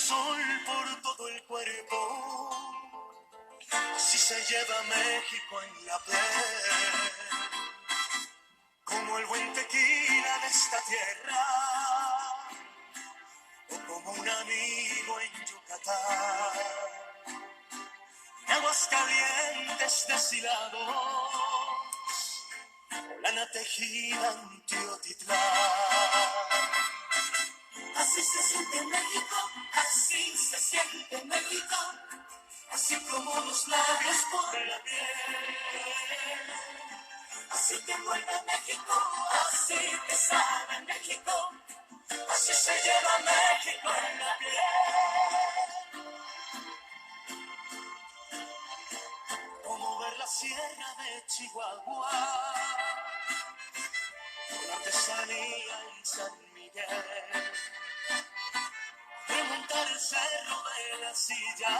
sol por todo el cuerpo, así se lleva México en la piel, como el buen tequila de esta tierra, o como un amigo en Yucatán, en aguas calientes deshilados, o lana tejida en Teotitlán. Así se siente México, así se siente México, así como los labios por la piel. Así te envuelve México, así te sabe México, así se lleva México en la piel. Como ver la sierra de Chihuahua, con artesanía en San Miguel. Remontar el cerro de la Silla,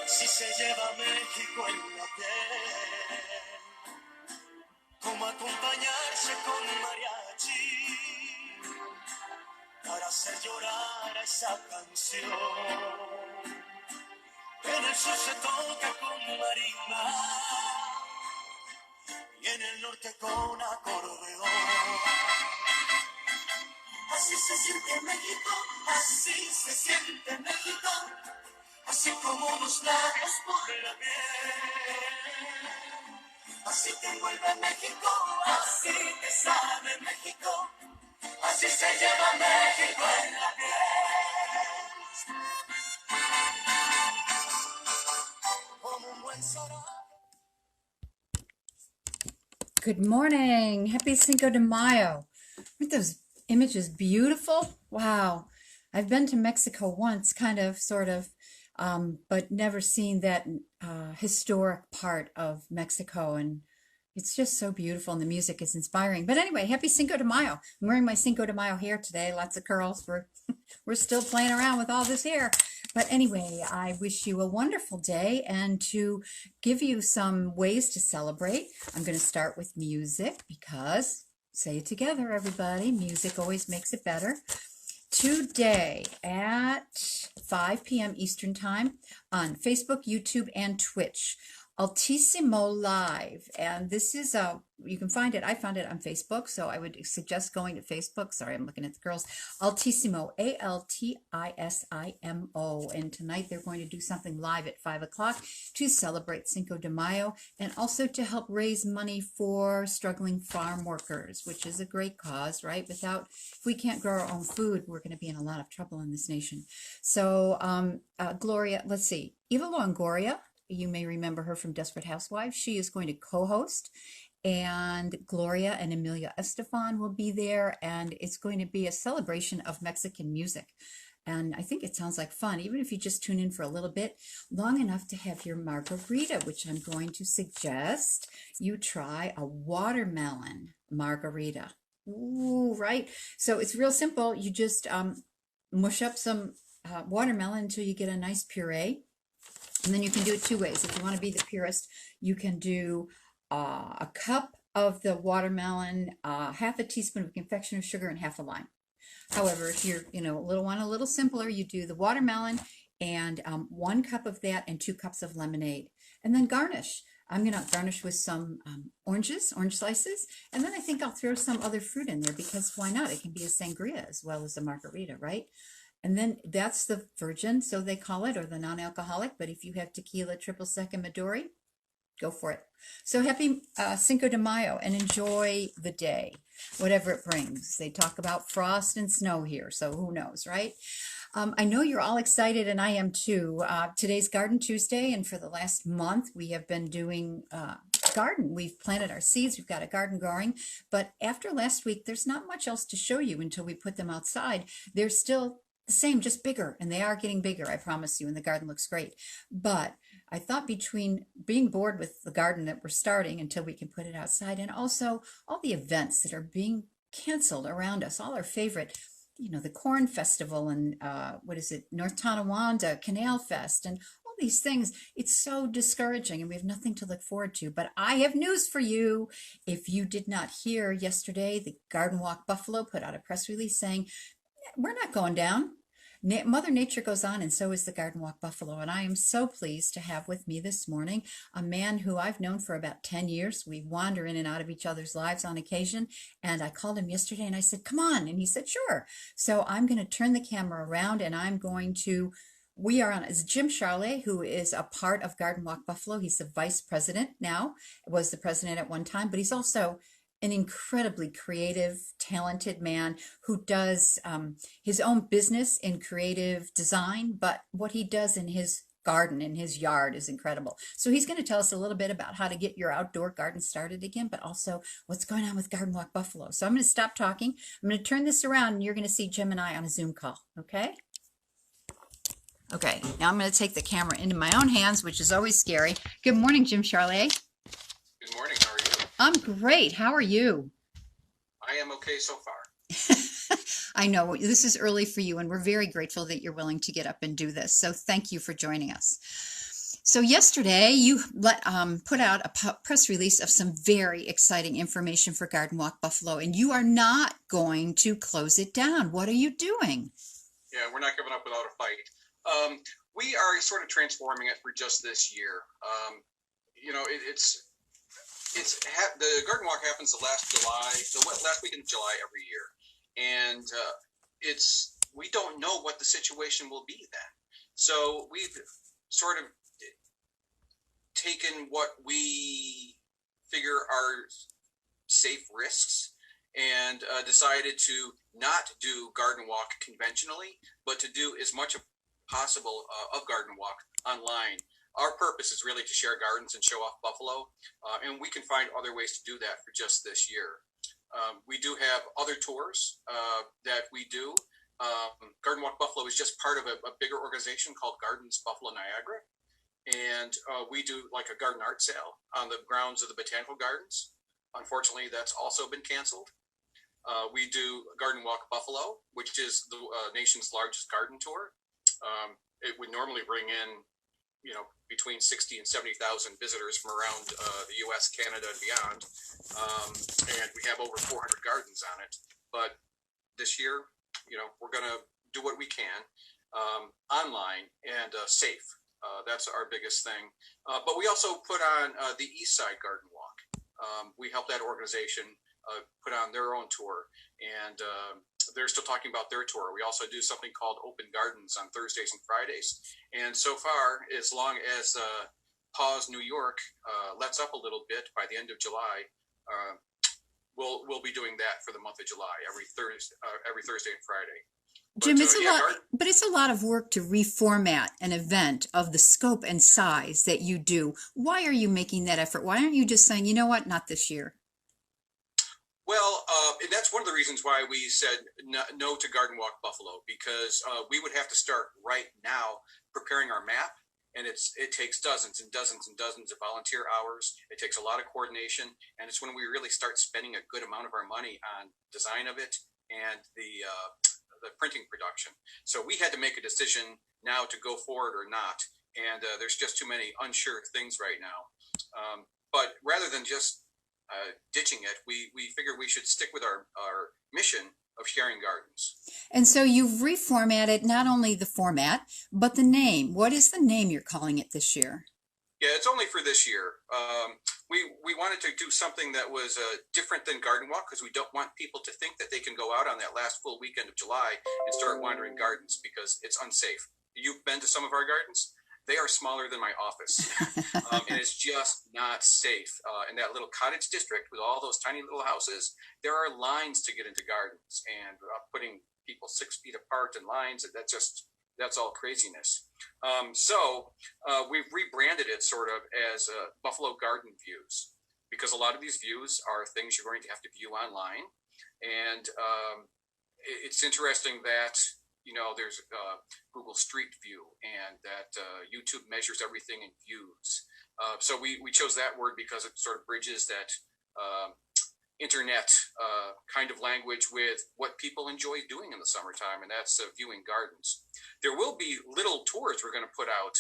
si se lleva México en la piel. Como acompañarse con mariachi para hacer llorar a esa canción. En el sur se toca con marimba y en el norte con acordeón. Así se siente México, así se siente México, así como los labios por la piel. Así te envuelve México, así te sabe México, así se lleva México en la piel. Como un buen sarao. Good morning. Happy Cinco de Mayo. Aren't those images beautiful? Wow. I've been to Mexico once, kind of, sort of, but never seen that historic part of Mexico. And it's just so beautiful, and the music is inspiring. But anyway, happy Cinco de Mayo. I'm wearing my Cinco de Mayo hair today. Lots of curls. We're still playing around with all this hair. But anyway, I wish you a wonderful day, and to give you some ways to celebrate, I'm going to start with music because, say it together, everybody, music always makes it better. Today at 5 p.m. Eastern Time on Facebook, YouTube, and Twitch, Altissimo Live. And this is you can find it, I found it on Facebook, so I would suggest going to Facebook. Sorry, I'm looking at the girls. Altissimo, Altissimo. And tonight they're going to do something live at 5 o'clock to celebrate Cinco de Mayo and also to help raise money for struggling farm workers, which is a great cause, right? If we can't grow our own food, we're going to be in a lot of trouble in this nation. So Gloria, let's see, Eva Longoria, you may remember her from Desperate Housewives. She is going to co-host, and Gloria and Emilia Estefan will be there, and it's going to be a celebration of Mexican music. And I think it sounds like fun, even if you just tune in for a little bit, long enough to have your margarita, which I'm going to suggest you try a watermelon margarita. Ooh, right? So it's real simple. You just mush up some watermelon until you get a nice puree. And then you can do it two ways. If you want to be the purist, you can do a cup of the watermelon, half a teaspoon of confectioner's sugar, and half a lime. However, if you're, want a little simpler, you do the watermelon and 1 cup of that and 2 cups of lemonade. And then garnish. I'm going to garnish with some orange slices, and then I think I'll throw some other fruit in there because why not? It can be a sangria as well as a margarita, right? And then that's the virgin, so they call it, or the non-alcoholic. But if you have tequila, triple sec, and Midori, go for it. So happy Cinco de Mayo, and enjoy the day, whatever it brings. They talk about frost and snow here, so who knows, right? I know you're all excited, and I am too. Today's Garden Tuesday, and for the last month, we have been doing garden. We've planted our seeds. We've got a garden growing. But after last week, there's not much else to show you until we put them outside. They're still the same, just bigger, and they are getting bigger, I promise you, and the garden looks great. But I thought between being bored with the garden that we're starting until we can put it outside, and also all the events that are being canceled around us, all our favorite, the Corn Festival and North Tonawanda, Canal Fest, and all these things, it's so discouraging, and we have nothing to look forward to. But I have news for you. If you did not hear yesterday, the Garden Walk Buffalo put out a press release saying, we're not going down. Mother Nature goes on, and so is the Garden Walk Buffalo. And I am so pleased to have with me this morning a man who I've known for about 10 years. We wander in and out of each other's lives on occasion. And I called him yesterday and I said, "Come on." And he said, "Sure." So I'm going to turn the camera around and I'm going to. We are on is Jim Charlet, who is a part of Garden Walk Buffalo. He's the vice president now, was the president at one time, but he's also an incredibly creative, talented man who does his own business in creative design, but what he does in his garden, in his yard, is incredible. So he's going to tell us a little bit about how to get your outdoor garden started again, but also what's going on with Garden Walk Buffalo. So I'm going to stop talking. I'm going to turn this around, and you're going to see Jim and I on a Zoom call, okay? Okay, now I'm going to take the camera into my own hands, which is always scary. Good morning, Jim Charlet. Good morning. How are you? I'm great. How are you? I am okay so far. I know this is early for you, and we're very grateful that you're willing to get up and do this. So thank you for joining us. So yesterday you put out a press release of some very exciting information for Garden Walk Buffalo, and you are not going to close it down. What are you doing? Yeah, we're not giving up without a fight. We are sort of transforming it for just this year. The Garden Walk happens the last weekend of July every year, and we don't know what the situation will be then. So we've sort of taken what we figure are safe risks and decided to not do Garden Walk conventionally, but to do as much as possible of Garden Walk online. Our purpose is really to share gardens and show off Buffalo, and we can find other ways to do that for just this year. We do have other tours that we do. Garden Walk Buffalo is just part of a bigger organization called Gardens Buffalo Niagara, and we do like a garden art sale on the grounds of the Botanical Gardens. Unfortunately, that's also been canceled. We do Garden Walk Buffalo, which is the nation's largest garden tour. It would normally bring in between 60 and 70,000 visitors from around the U.S., Canada, and beyond. And we have over 400 gardens on it. But this year, we're going to do what we can online and safe. That's our biggest thing. But we also put on the East Side Garden Walk. We help that organization put on their own tour. And they're still talking about their tour. We also do something called Open Gardens on Thursdays and Fridays. And so far, as long as Pause New York lets up a little bit by the end of July, we'll be doing that for the month of July every Thursday and Friday. Jim, it's a lot, but it's a lot of work to reformat an event of the scope and size that you do. Why are you making that effort? Why aren't you just saying, you know what, not this year? Well, and that's one of the reasons why we said no to Garden Walk Buffalo, because we would have to start right now preparing our map, and it takes dozens and dozens and dozens of volunteer hours. It takes a lot of coordination, and it's when we really start spending a good amount of our money on design of it and the printing production. So we had to make a decision now to go forward or not, and there's just too many unsure things right now. But rather than just ditching it, we figured we should stick with our mission of sharing gardens. And so you've reformatted not only the format, but the name. What is the name you're calling it this year? Yeah, it's only for this year. We wanted to do something that was different than Garden Walk, because we don't want people to think that they can go out on that last full weekend of July and start wandering gardens, because it's unsafe. You've been to some of our gardens? They are smaller than my office, and it's just not safe. In that little cottage district with all those tiny little houses, there are lines to get into gardens, and putting people 6 feet apart in lines, that's all craziness. So we've rebranded it sort of as Buffalo Garden Views, because a lot of these views are things you're going to have to view online. And it's interesting that there's Google Street View, and that YouTube measures everything in views. So we chose that word because it sort of bridges that internet kind of language with what people enjoy doing in the summertime, and that's viewing gardens. There will be little tours we're going to put out.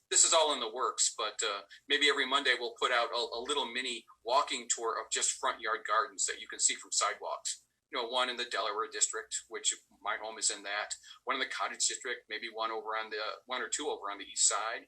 This is all in the works, but maybe every Monday we'll put out a little mini walking tour of just front yard gardens that you can see from sidewalks. one in the Delaware district, which my home is in that, one in the Cottage district, maybe one or two over on the east side,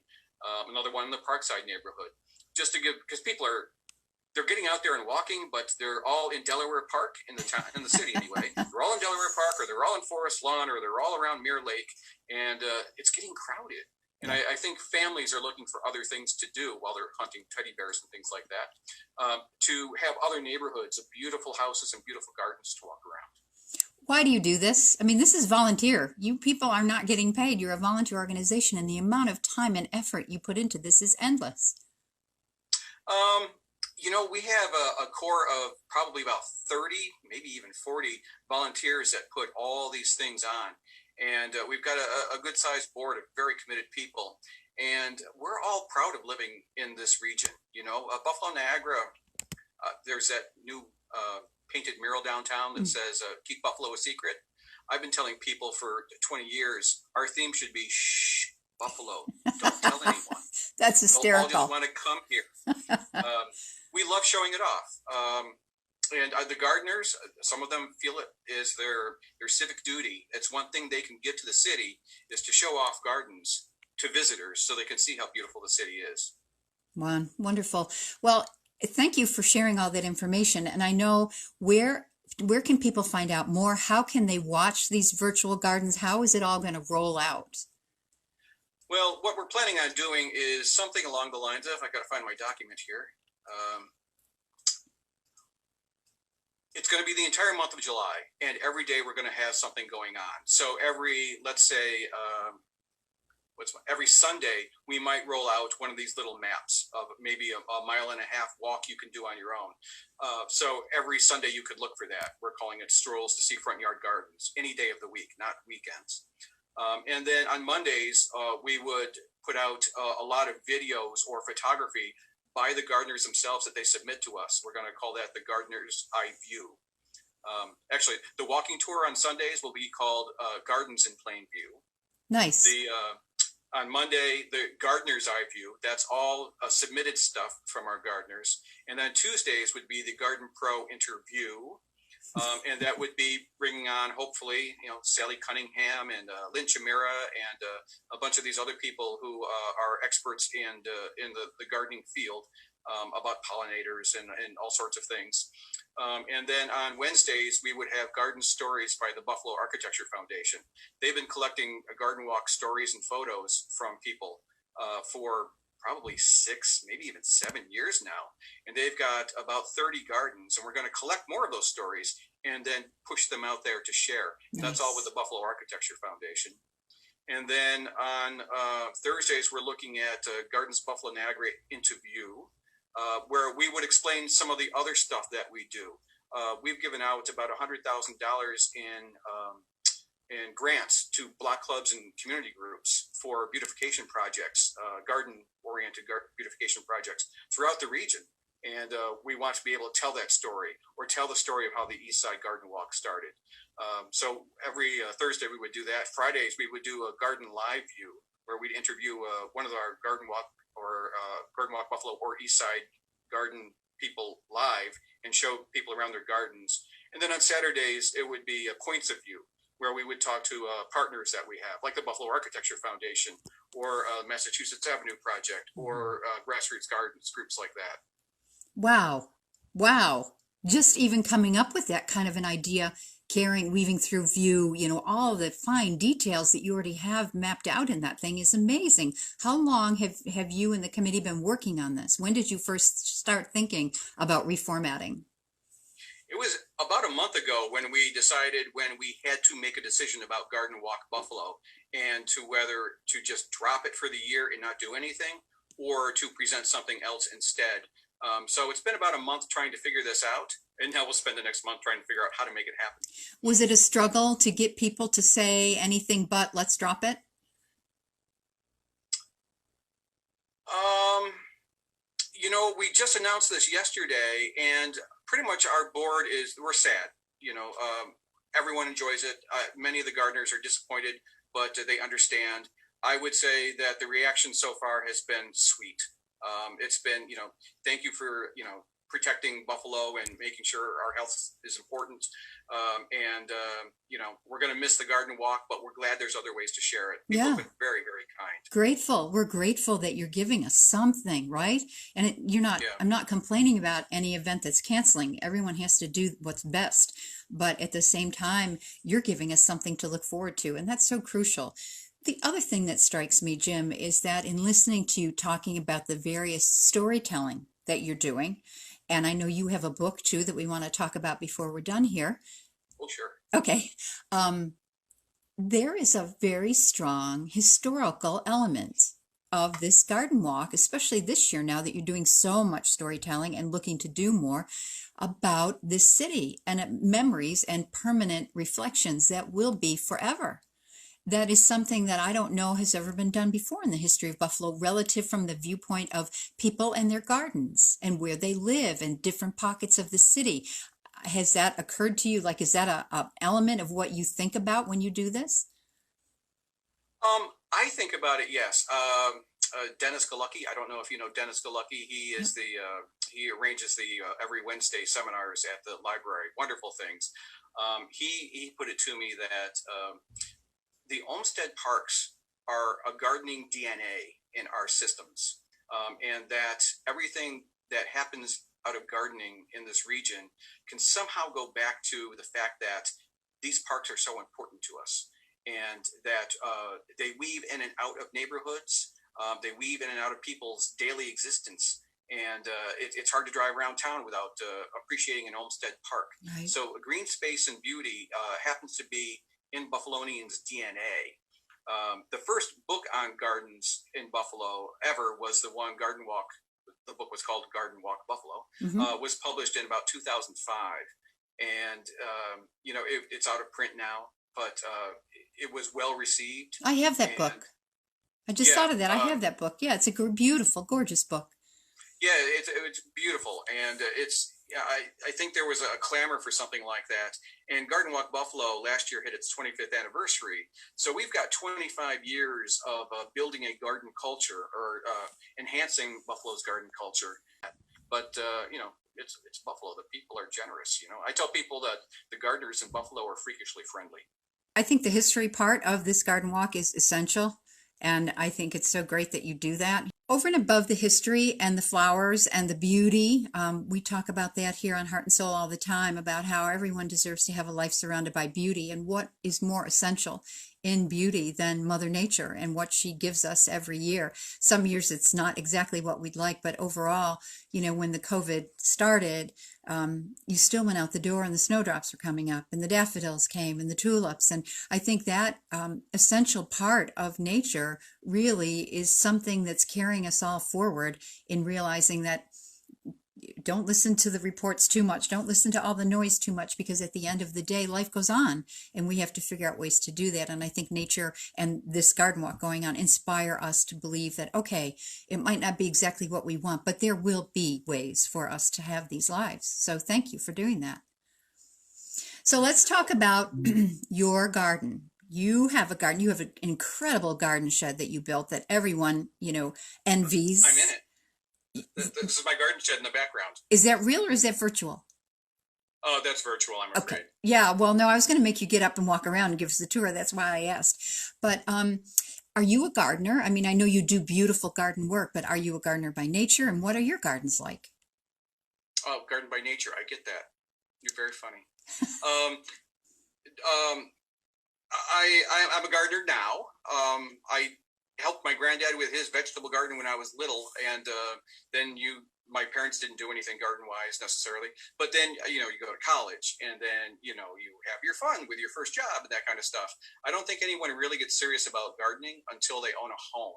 another one in the Parkside neighborhood, just to give, because they're getting out there and walking, but they're all in Delaware Park in the city anyway. They're all in Delaware Park, or they're all in Forest Lawn, or they're all around Mirror Lake, and it's getting crowded. And I think families are looking for other things to do while they're hunting teddy bears and things like that, to have other neighborhoods of beautiful houses and beautiful gardens to walk around. Why do you do this? I mean, this is volunteer. You people are not getting paid. You're a volunteer organization, and the amount of time and effort you put into this is endless. We have a core of probably about 30, maybe even 40 volunteers that put all these things on. And we've got a good-sized board of very committed people. And we're all proud of living in this region. Buffalo Niagara, there's that new painted mural downtown that says, keep Buffalo a secret. I've been telling people for 20 years, our theme should be, shh, Buffalo, don't tell anyone. That's hysterical. They'll all just want to come here. We love showing it off. And the gardeners, some of them feel it is their civic duty. It's one thing they can give to the city is to show off gardens to visitors so they can see how beautiful the city is. Wow, wonderful. Well, thank you for sharing all that information. And I know where can people find out more? How can they watch these virtual gardens? How is it all going to roll out? Well, what we're planning on doing is something along the lines of, I got to find my document here. It's going to be the entire month of July, and every day we're going to have something going on. So let's say, every Sunday, we might roll out one of these little maps of maybe a mile and a half walk you can do on your own. So every Sunday you could look for that. We're calling it Strolls to See Front Yard Gardens, any day of the week, not weekends. And then on Mondays, we would put out a lot of videos or photography by the gardeners themselves that they submit to us. We're going to call that the Gardener's Eye View. Actually, the walking tour on Sundays will be called Gardens in Plain View. Nice. On Monday, the Gardener's Eye View, that's all submitted stuff from our gardeners. And then Tuesdays would be the Garden Pro Interview. And that would be bringing on, hopefully, Sally Cunningham and Lynn Chimera and a bunch of these other people who are experts in the gardening field about pollinators and all sorts of things. And then on Wednesdays, we would have garden stories by the Buffalo Architecture Foundation. They've been collecting garden walk stories and photos from people for probably 6, maybe even 7 years now. And they've got about 30 gardens, and we're going to collect more of those stories and then push them out there to share. Nice. That's all with the Buffalo Architecture Foundation. And then on Thursdays, we're looking at Gardens Buffalo Niagara Into View, where we would explain some of the other stuff that we do. We've given out about $100,000 in grants to block clubs and community groups for beautification projects, garden-oriented beautification projects throughout the region. And we want to be able to tell that story or tell the story of how the East Side Garden Walk started. So every Thursday we would do that. Fridays we would do a garden live view where we'd interview one of our Garden Walk or Garden Walk Buffalo or East Side garden people live and show people around their gardens. And then on Saturdays it would be points of view, where we would talk to partners that we have, like the Buffalo Architecture Foundation or Massachusetts Avenue Project or grassroots gardens, groups like that. Wow. Just even coming up with that kind of an idea, weaving through view, all the fine details that you already have mapped out in that thing is amazing. How long have you and the committee been working on this? When did you first start thinking about reformatting? It was about a month ago when we decided, when we had to make a decision about Garden Walk Buffalo and to whether to just drop it for the year and not do anything or to present something else instead. So it's been about a month trying to figure this out, and now we'll spend the next month trying to figure out how to make it happen. Was it a struggle to get people to say anything but let's drop it? We just announced this yesterday, and pretty much our board we're sad. Everyone enjoys it. Many of the gardeners are disappointed, but they understand. I would say that the reaction so far has been sweet. It's been, thank you for, protecting buffalo and making sure our health is important. We're going to miss the garden walk, but we're glad there's other ways to share it. People Yeah. have been very, very kind. Grateful. We're grateful that you're giving us something, right? And you're not, Yeah. I'm not complaining about any event that's canceling. Everyone has to do what's best. But at the same time, you're giving us something to look forward to. And that's so crucial. The other thing that strikes me, Jim, is that in listening to you talking about the various storytelling that you're doing, and I know you have a book too that we want to talk about before we're done here. Oh, sure. Okay. There is a very strong historical element of this garden walk, especially this year now that you're doing so much storytelling and looking to do more about this city and memories and permanent reflections that will be forever. That is something that I don't know has ever been done before in the history of Buffalo, relative from the viewpoint of people and their gardens and where they live and different pockets of the city. Has that occurred to you? Like, is that a element of what you think about when you do this? I think about it, yes. Dennis Galucki, I don't know if you know Dennis Galucki. He is he arranges the every Wednesday seminars at the library. Wonderful things. He put it to me that the Olmsted Parks are a gardening DNA in our systems, and that everything that happens out of gardening in this region can somehow go back to the fact that these parks are so important to us, and that they weave in and out of neighborhoods. They weave in and out of people's daily existence. And it's hard to drive around town without appreciating an Olmsted Park. Right. So green space and beauty happens to be in Buffalonians' DNA. The first book on gardens in Buffalo ever was the one, Garden Walk. The book was called Garden Walk Buffalo. Was published in about 2005. And, it's out of print now, but it was well received. I have that book. I just thought of that. I have that book. Yeah, it's a beautiful, gorgeous book. Yeah, it's beautiful, and I think there was a clamor for something like that. And Garden Walk Buffalo last year hit its 25th anniversary, so we've got 25 years of building a garden culture or enhancing Buffalo's garden culture. But it's Buffalo. The people are generous. I tell people that the gardeners in Buffalo are freakishly friendly. I think the history part of this garden walk is essential. And I think it's so great that you do that. Over and above the history and the flowers and the beauty, we talk about that here on Heart and Soul all the time, about how everyone deserves to have a life surrounded by beauty. And what is more essential in beauty than Mother Nature and what she gives us every year? Some years it's not exactly what we'd like, but overall, when the COVID started, you still went out the door and the snowdrops were coming up and the daffodils came and the tulips. And I think that essential part of nature really is something that's carrying us all forward in realizing that don't listen to the reports too much. Don't listen to all the noise too much, because at the end of the day, life goes on and we have to figure out ways to do that. And I think nature and this garden walk going on inspire us to believe that, okay, it might not be exactly what we want, but there will be ways for us to have these lives. So thank you for doing that. So let's talk about your garden. You have a garden. You have an incredible garden shed that you built that everyone, envies. I'm in it. This is my garden shed in the background. Is that real or is that virtual? Oh, that's virtual, I'm afraid. Okay. Yeah, well, no, I was going to make you get up and walk around and give us the tour. That's why I asked. But are you a gardener? I mean, I know you do beautiful garden work, but are you a gardener by nature? And what are your gardens like? Oh, garden by nature. I get that. You're very funny. I'm a gardener now. I helped my granddad with his vegetable garden when I was little, and then my parents didn't do anything garden wise necessarily, but then you go to college, and then you have your fun with your first job and that kind of stuff. I don't think anyone really gets serious about gardening until they own a home.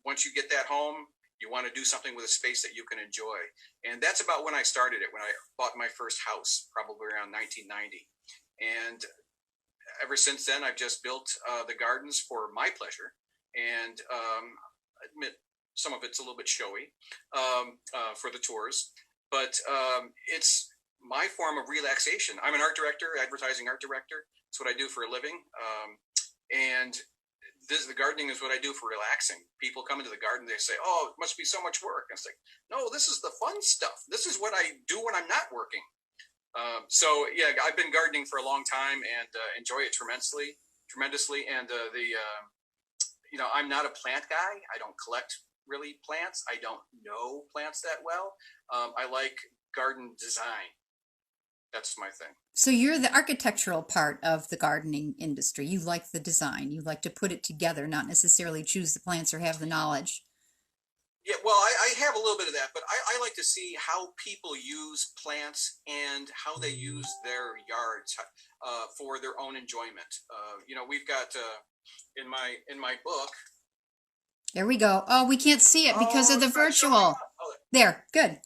Once you get that home, you want to do something with a space that you can enjoy, and that's about when I started it, when I bought my first house, probably around 1990. And ever since then, I've just built the gardens for my pleasure, and I admit some of it's a little bit showy for the tours, but it's my form of relaxation. I'm an art director, advertising art director. That's what I do for a living, and the gardening is what I do for relaxing. People come into the garden, they say, "Oh, it must be so much work." And it's like, no, this is the fun stuff. This is what I do when I'm not working. So yeah, I've been gardening for a long time and enjoy it tremendously. And I'm not a plant guy. I don't collect really plants. I don't know plants that well. I like garden design. That's my thing. So you're the architectural part of the gardening industry. You like the design. You like to put it together, not necessarily choose the plants or have the knowledge. Yeah, well, I have a little bit of that, but I like to see how people use plants and how they use their yards for their own enjoyment. We've got in my book. There we go. Oh, we can't see it because of the virtual. There, good.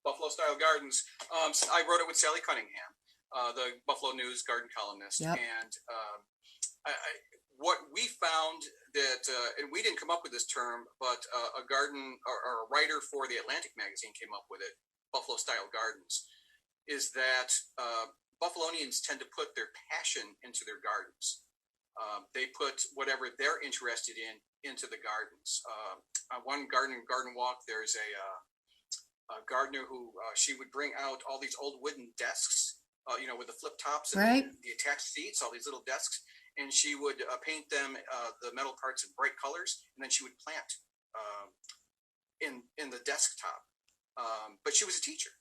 Buffalo Style Gardens. I wrote it with Sally Cunningham, the Buffalo News garden columnist, Yep. and what we found that, and we didn't come up with this term, but a garden or a writer for the Atlantic magazine came up with it, Buffalo Style Gardens, is that Buffalonians tend to put their passion into their gardens. They put whatever they're interested in into the gardens. On one garden walk, there's a gardener who she would bring out all these old wooden desks, with the flip tops and Right. the attached seats, all these little desks, and she would paint them the metal parts in bright colors, and then she would plant in the desktop. But she was a teacher,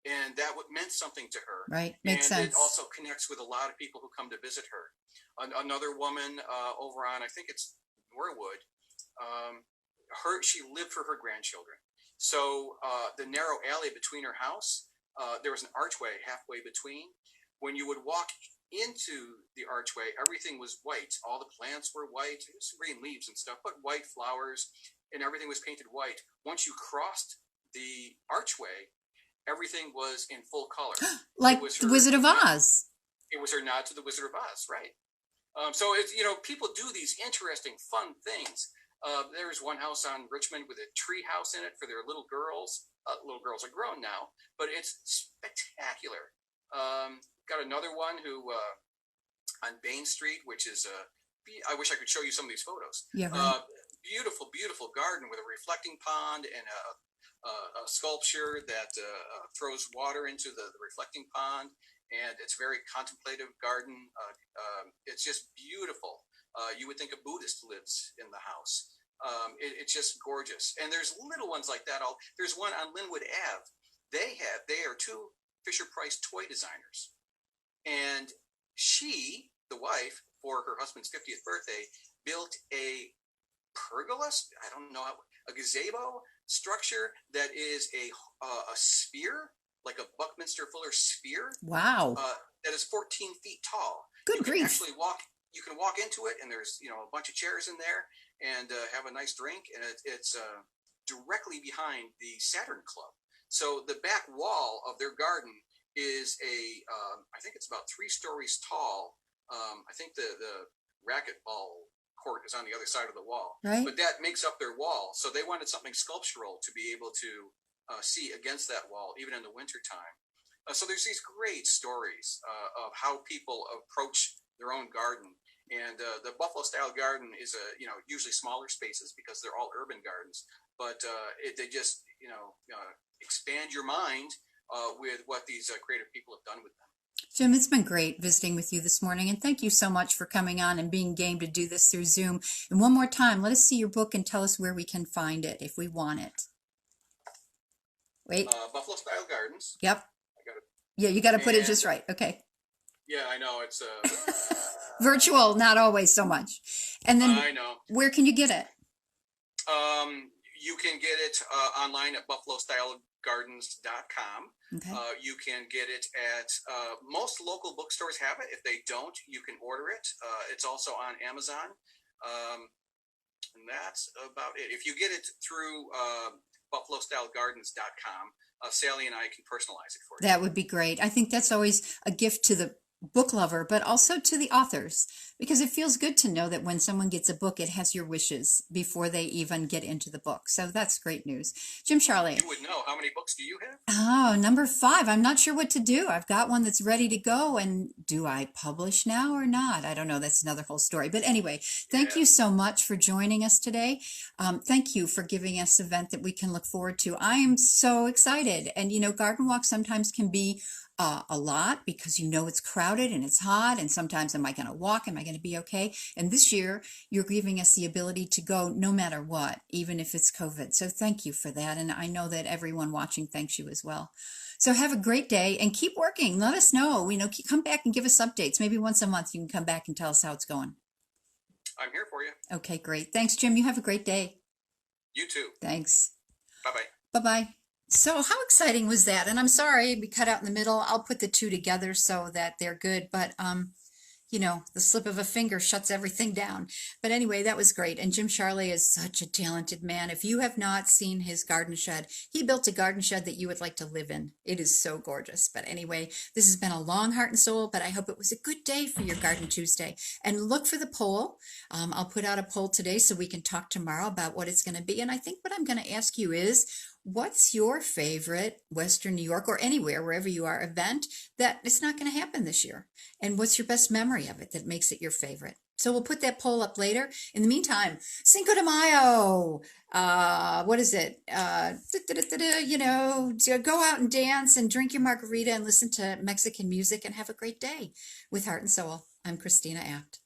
and that meant something to her. Right. Makes and sense. it also connects with a lot of people who come to visit her. Another woman over on, I think it's Norwood, she lived for her grandchildren. So the narrow alley between her house, there was an archway halfway between. When you would walk into the archway, everything was white. All the plants were white, some green leaves and stuff, but white flowers, and everything was painted white. Once you crossed the archway, everything was in full color. Like the Wizard of Oz. It was her nod to the Wizard of Oz, right? So it's, people do these interesting, fun things. There's one house on Richmond with a tree house in it for their little girls. Little girls are grown now, but it's spectacular. Got another one who on Bain Street, which is I wish I could show you some of these photos. Yeah. Right. Beautiful, beautiful garden with a reflecting pond and a sculpture that throws water into the reflecting pond, and it's a very contemplative garden. It's just beautiful. You would think a Buddhist lives in the house. It's just gorgeous. And there's little ones like that. There's one on Linwood Ave. They are two Fisher-Price toy designers. And she, the wife, for her husband's 50th birthday, built a pergola, I don't know, a gazebo structure that is a sphere, like a Buckminster Fuller sphere. Wow. That is 14 feet tall. Good grief. You can walk into it, and there's a bunch of chairs in there, and have a nice drink, and it's directly behind the Saturn Club. So the back wall of their garden is I think it's about 3 stories tall. I think the racquetball court is on the other side of the wall, right? But that makes up their wall. So they wanted something sculptural to be able to see against that wall, even in the wintertime. So there's these great stories of how people approach their own garden. And the Buffalo Style Garden is usually smaller spaces because they're all urban gardens, but they just expand your mind with what these creative people have done with them. Jim, it's been great visiting with you this morning, and thank you so much for coming on and being game to do this through Zoom. And one more time, let us see your book and tell us where we can find it if we want it. Wait. Buffalo Style Gardens. Yep. Yeah, you got to put it just right. Okay. Yeah, I know. It's virtual, not always so much. And then I know. Where can you get it? You can get it online at buffalostylegardens.com. Okay. You can get it at most local bookstores have it. If they don't, you can order it. It's also on Amazon. And that's about it. If you get it through buffalostylegardens.com, Sally and I can personalize it for you. That would be great. I think that's always a gift to the book lover, but also to the authors, because it feels good to know that when someone gets a book, it has your wishes before they even get into the book. So that's great news. Jim Charlie. You would know. How many books do you have? Oh, number 5. I'm not sure what to do. I've got one that's ready to go. And do I publish now or not? I don't know. That's another whole story. But anyway, thank Yeah. you so much for joining us today. Thank you for giving us an event that we can look forward to. I am so excited. And, garden walk sometimes can be a lot because it's crowded and it's hot. And sometimes, am I going to walk? Am I going to be okay? And this year, you're giving us the ability to go no matter what, even if it's COVID. So thank you for that. And I know that everyone watching thanks you as well. So have a great day and keep working. Let us know, come back and give us updates. Maybe once a month you can come back and tell us how it's going. I'm here for you. Okay, great. Thanks, Jim. You have a great day. You too. Thanks. Bye-bye. Bye-bye. So how exciting was that? And I'm sorry we cut out in the middle. I'll put the two together so that they're good. But, the slip of a finger shuts everything down. But anyway, that was great. And Jim Charlie is such a talented man. If you have not seen his garden shed, he built a garden shed that you would like to live in. It is so gorgeous. But anyway, this has been a long heart and soul, but I hope it was a good day for your Garden Tuesday. And look for the poll. I'll put out a poll today so we can talk tomorrow about what it's going to be. And I think what I'm going to ask you is, what's your favorite Western New York or anywhere, wherever you are, event that is not going to happen this year? And what's your best memory of it that makes it your favorite? So we'll put that poll up later. In the meantime, Cinco de Mayo. What is it? Go out and dance and drink your margarita and listen to Mexican music and have a great day with Heart and Soul. I'm Christina Apt.